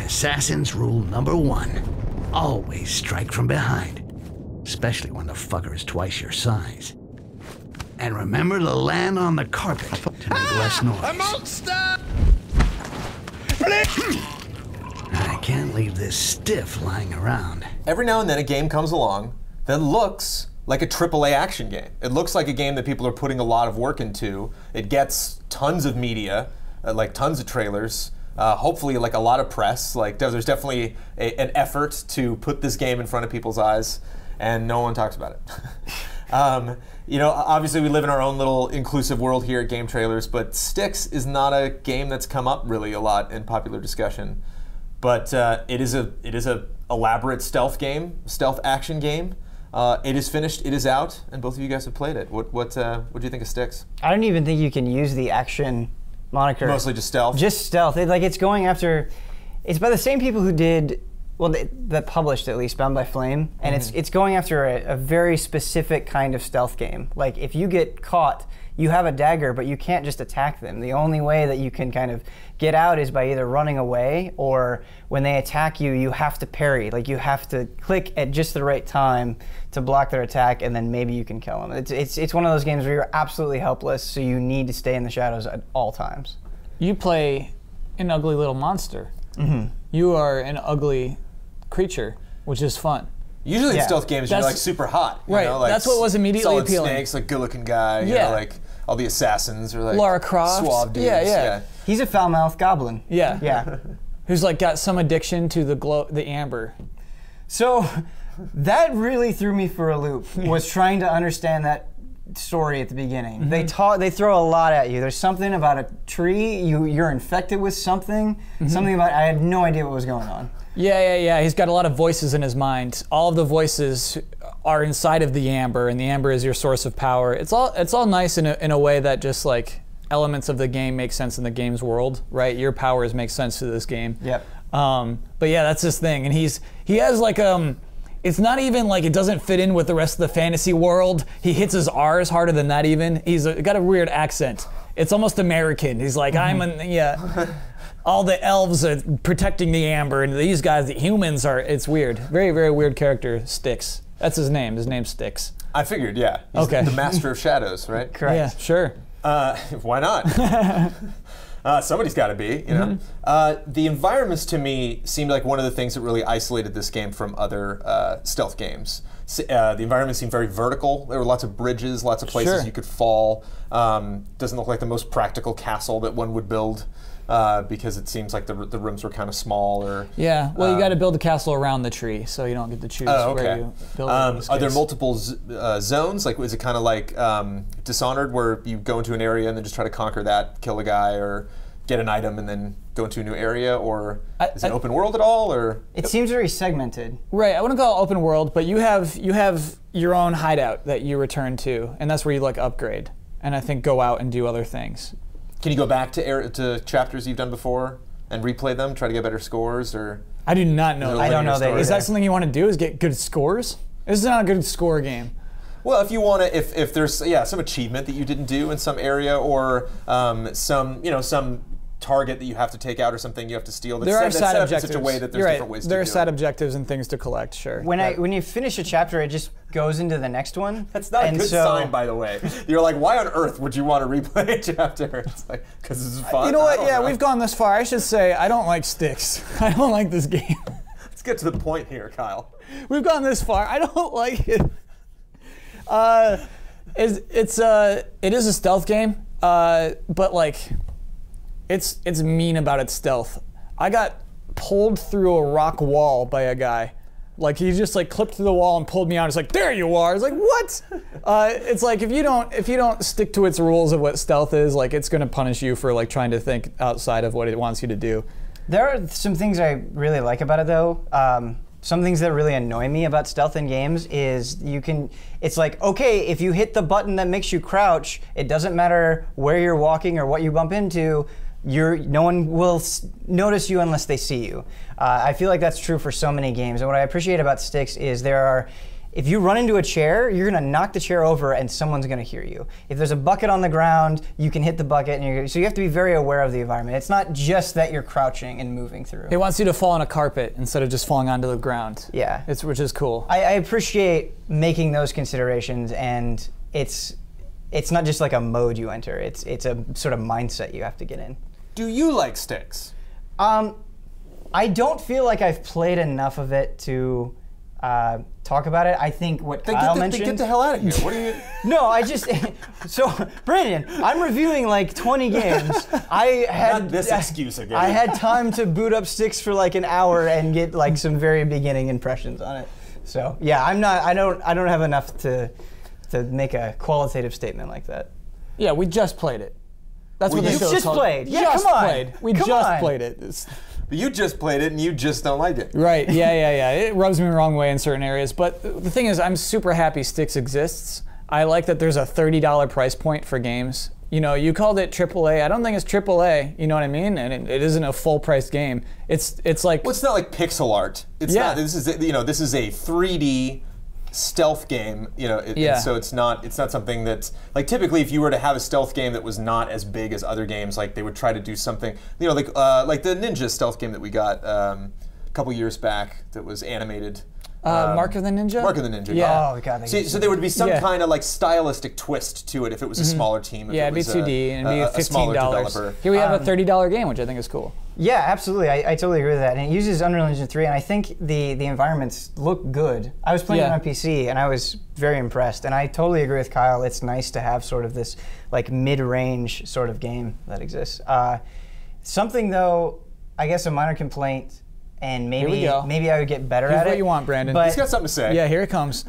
Assassin's rule number 1. Always strike from behind. Especially when the fucker is twice your size. And remember to land on the carpet to make less noise. A monster! I can't leave this stiff lying around. Every now and then a game comes along that looks like a AAA action game. It looks like a game that people are putting a lot of work into. It gets tons of media, like tons of trailers, hopefully like a lot of press. Like there's definitely an effort to put this game in front of people's eyes, and no one talks about it. You know, obviously we live in our own little inclusive world here at GameTrailers, but Styx is not a game that's come up really a lot in popular discussion. But it is a elaborate stealth game, stealth action game. It is finished, it is out, and both of you guys have played it. What do you think of Styx? I don't even think you can use the action moniker. Mostly just stealth? Just stealth. It's going after, it's by the same people who did, well, that published at least, Bound by Flame, and it's going after a very specific kind of stealth game. Like if you get caught, you have a dagger, but you can't just attack them. The only way that you can kind of get out is by either running away, or when they attack you, you have to parry. Like you have to click at just the right time to block their attack, and then maybe you can kill them. It's one of those games where you're absolutely helpless, so you need to stay in the shadows at all times. You play an ugly little monster. You are an ugly creature, which is fun. Usually in stealth games, you're like super hot. You know, like that's what was immediately Solid appealing. Snakes, like good-looking guy. You know, like all the assassins are like Lara Croft. Suave dudes. Yeah. He's a foul-mouthed goblin. Yeah. Who's like got some addiction to the amber. So that really threw me for a loop, was trying to understand that story at the beginning. They throw a lot at you. There's something about a tree, you're infected with something, something about, I had no idea what was going on. Yeah. He's got a lot of voices in his mind. All of the voices are inside of the amber, and the amber is your source of power. It's all nice in a way that just like elements of the game make sense in the game's world, right? Your powers make sense to this game. Yep. But yeah, that's his thing, and he has like it's not even like it doesn't fit in with the rest of the fantasy world. He hits his R's harder than that even. He's got a weird accent. It's almost American. He's like, all the elves are protecting the amber, and these guys, the humans are, it's weird. Very, very weird character, Styx. That's his name. His name's Styx. I figured, yeah. He's the master of shadows, right? Correct. Yeah, sure. Why not? Somebody's got to be, you know. The environments to me seemed like one of the things that really isolated this game from other stealth games. The environment seemed very vertical. There were lots of bridges, lots of places you could fall. Doesn't look like the most practical castle that one would build. Because it seems like the rooms were kind of small, or yeah. Well, you got to build a castle around the tree, so you don't get to choose where you build it. Are there multiple zones? Like, is it kind of like Dishonored, where you go into an area and then just try to conquer that, kill a guy, or get an item and then go into a new area, or is it open world at all? Or it seems very segmented. Right. I wouldn't call it open world, but you have your own hideout that you return to, and that's where you like upgrade, and I think go out and do other things. Can you go back to chapters you've done before and replay them, try to get better scores, or? I do not know. I don't know that. Is that something you want to do? Is get good scores? This is not a good score game. Well, if you want to, if there's some achievement that you didn't do in some area, or some target that you have to take out or something you have to steal. There are side objectives in such a way that there's different ways to do it. There are side objectives and things to collect, sure. When you finish a chapter, it just goes into the next one. That's not a good sign, by the way. You're like, why on earth would you want to replay a chapter? It's like, because this is fun. You know what? Yeah, we've gone this far. I should say, I don't like Styx. I don't like this game. Let's get to the point here, Kyle. We've gone this far. I don't like it. It is a stealth game, but like, it's mean about its stealth. I got pulled through a rock wall by a guy. Like, he just like clipped through the wall and pulled me out. It's like, there you are. It's like, what? It's like, if you don't stick to its rules of what stealth is, like, it's gonna punish you for like trying to think outside of what it wants you to do. There are some things I really like about it, though. Some things that really annoy me about stealth in games is it's like, okay, if you hit the button that makes you crouch, it doesn't matter where you're walking or what you bump into, no one will notice you unless they see you. I feel like that's true for so many games, and what I appreciate about Styx is there are if you run into a chair, you're gonna knock the chair over and someone's gonna hear you. If there's a bucket on the ground, you can hit the bucket, and so you have to be very aware of the environment. It's not just that you're crouching and moving through. It wants you to fall on a carpet instead of just falling onto the ground. Yeah. Which is cool. I appreciate making those considerations, and it's not just like a mode you enter. It's a sort of mindset you have to get in. Do you like Styx? I don't feel like I've played enough of it to talk about it. I think what Kyle mentioned. Get the hell out of here. What are you? No, I just so Brandon, I'm reviewing like 20 games. I had Not this excuse again. I had time to boot up Styx for like an hour and get like some very beginning impressions on it. So yeah, I don't have enough to make a qualitative statement like that. Yeah, we just played it. That's what you this show is just called. played. Yeah, just come on. played. We Come just on. played it. But you just played it and you just don't like it. Right, yeah. It rubs me the wrong way in certain areas. But the thing is, I'm super happy Styx exists. I like that there's a $30 price point for games. You know, you called it AAA. I don't think it's AAA, you know what I mean? And it isn't a full price game. It's like... Well, it's not like pixel art. It's Yeah. not, this is a 3D stealth game, and so it's not something that's like typically if you were to have a stealth game that was not as big as other games, like they would try to do something, like the Ninja stealth game that we got a couple years back that was animated. Mark of the Ninja? Mark of the Ninja. Yeah. Oh god. So there would be some Yeah. kind of like stylistic twist to it if it was a smaller team. If Yeah, it it'd be was 2D and it'd be a smaller $15. developer. Here we have a $30 game, which I think is cool. Yeah, absolutely. I totally agree with that. And it uses Unreal Engine 3, and I think the environments look good. I was playing it Yeah. on PC, and I was very impressed. And I totally agree with Kyle. It's nice to have sort of this like mid-range sort of game that exists. Something though, I guess a minor complaint, and Here we go. maybe I would get better Here's at it. what you want, Brandon. But He's got something to say. Yeah, here it comes.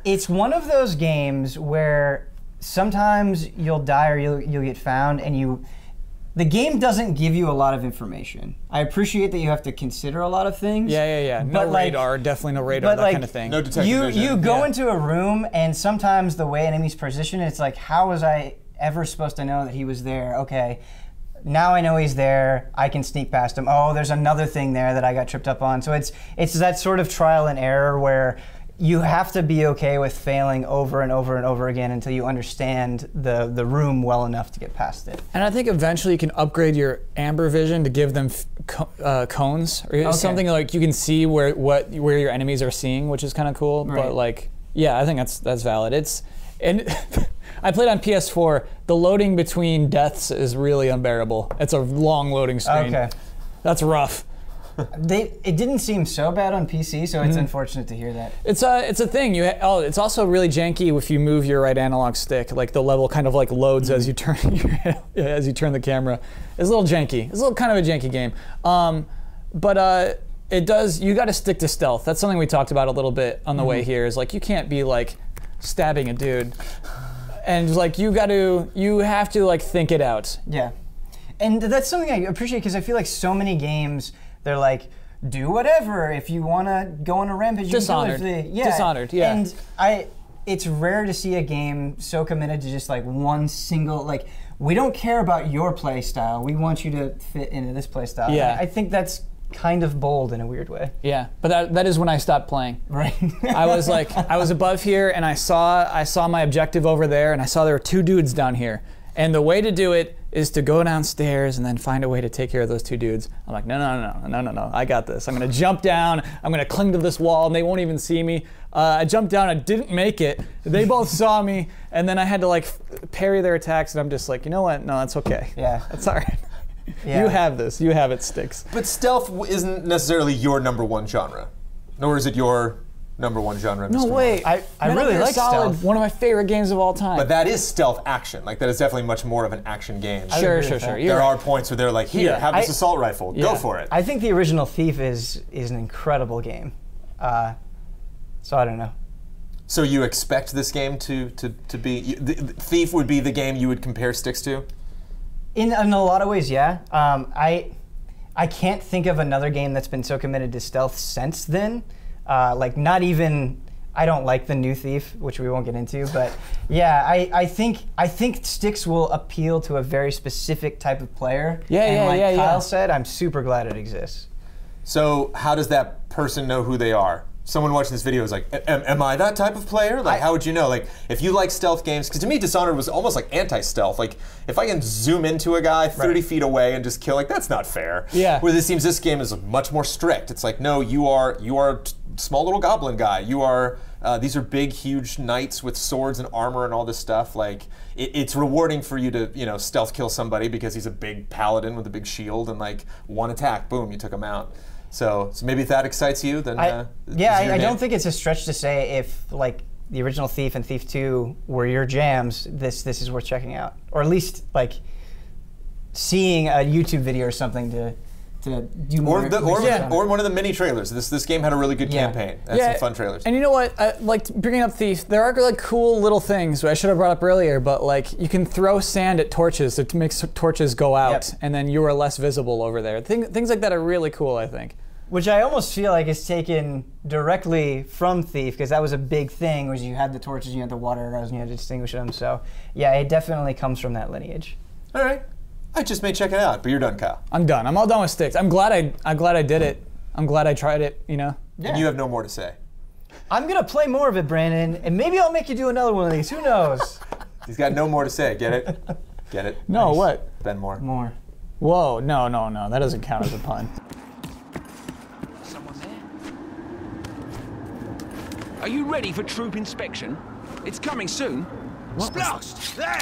it's one of those games where sometimes you'll die or you'll get found, and the game doesn't give you a lot of information. I appreciate that you have to consider a lot of things. Yeah. No But, like- radar, definitely no radar, but, that like, kind of thing. No detective You vision. go Yeah. into a room, and sometimes the way enemies position, it's like, how was I ever supposed to know that he was there? Okay, now I know he's there. I can sneak past him. Oh, there's another thing there that I got tripped up on. So it's that sort of trial and error where you have to be okay with failing over and over and over again until you understand the room well enough to get past it. And I think eventually you can upgrade your amber vision to give them cones or something like you can see where your enemies are seeing, which is kind of cool. Right. But like, yeah, I think that's valid. And I played on PS4. The loading between deaths is really unbearable. It's a long loading screen. Okay. That's rough. It didn't seem so bad on PC, so it's unfortunate to hear that. It's a thing. It's also really janky if you move your right analog stick. Like the level kind of like loads as you turn the camera. It's a little janky. It's a little kind of a janky game. But it does. You got to stick to stealth. That's something we talked about a little bit on the way here. Is like you can't be like stabbing a dude, and like you have to like think it out. Yeah. And that's something I appreciate because I feel like so many games, they're like, do whatever if you want to go on a rampage. you can do Dishonored. it. Dishonored, yeah. And it's rare to see a game so committed to just like one single, like, we don't care about your play style. We want you to fit into this play style. Yeah. I think that's kind of bold in a weird way. Yeah, but that is when I stopped playing. Right. I was above here and I saw my objective over there and I saw there were two dudes down here. And the way to do it is to go downstairs and then find a way to take care of those two dudes. I'm like, no, I got this. I'm gonna jump down, I'm gonna cling to this wall and they won't even see me. I jumped down, I didn't make it. They both saw me and then I had to like parry their attacks and I'm just like, you know what, no, that's okay. Yeah. That's all right. Yeah. You have this, you have it, Styx. But stealth isn't necessarily your number one genre, nor is it your number one genre. No Mr. way. Mark. I Metal really Gear like Solid, stealth. one of my favorite games of all time. But that is stealth action. Like that is definitely much more of an action game. Sure. agree with that. You're There right. are points where they're like, here, Yeah. have this assault rifle, go Yeah. for it. I think the original Thief is an incredible game. So I don't know. So you expect this game to be the Thief would be the game you would compare Styx to? In a lot of ways, yeah. I can't think of another game that's been so committed to stealth since then. Like not even. I don't like the new Thief, which we won't get into, but yeah, I think Styx will appeal to a very specific type of player. And like Kyle said, I'm super glad it exists. So how does that person know who they are? someone watching this video is like, am I that type of player? Like, how would you know? Like, if you like stealth games, because to me, Dishonored was almost like anti-stealth. Like, if I can zoom into a guy 30 feet away and just kill, like, that's not fair. Yeah. Where this game is much more strict. It's like, no, you are a small little goblin guy. You are, these are big, huge knights with swords and armor and all this stuff. Like, it's rewarding for you to, you know, stealth kill somebody because he's a big paladin with a big shield and like one attack, boom, you took him out. So maybe if that excites you, then I don't think it's a stretch to say if like the original Thief and Thief 2 were your jams, this is worth checking out, or at least like seeing a YouTube video or something to do more. Or one of the mini trailers. This game had a really good campaign. Had some fun trailers. And you know what? Like bringing up Thief, there are like cool little things I should have brought up earlier, but like you can throw sand at torches to make torches go out, and then you are less visible over there. Things like that are really cool, I think. Which I almost feel like is taken directly from Thief, because that was a big thing, was you had the torches, you had the water arrows, and you had to distinguish them. So yeah, it definitely comes from that lineage. All right. I just may check it out, but you're done, Kyle. I'm done. I'm all done with Styx. I'm glad I did it. I'm glad I tried it, you know? Yeah. And you have no more to say. I'm gonna play more of it, Brandon, and maybe I'll make you do another one of these. Who knows? He's got no more to say. Get it? Get it? No, nice. what? Ben Moore. More. Whoa, no. That doesn't count as a pun. Someone there? Are you ready for troop inspection? It's coming soon. Blast! There!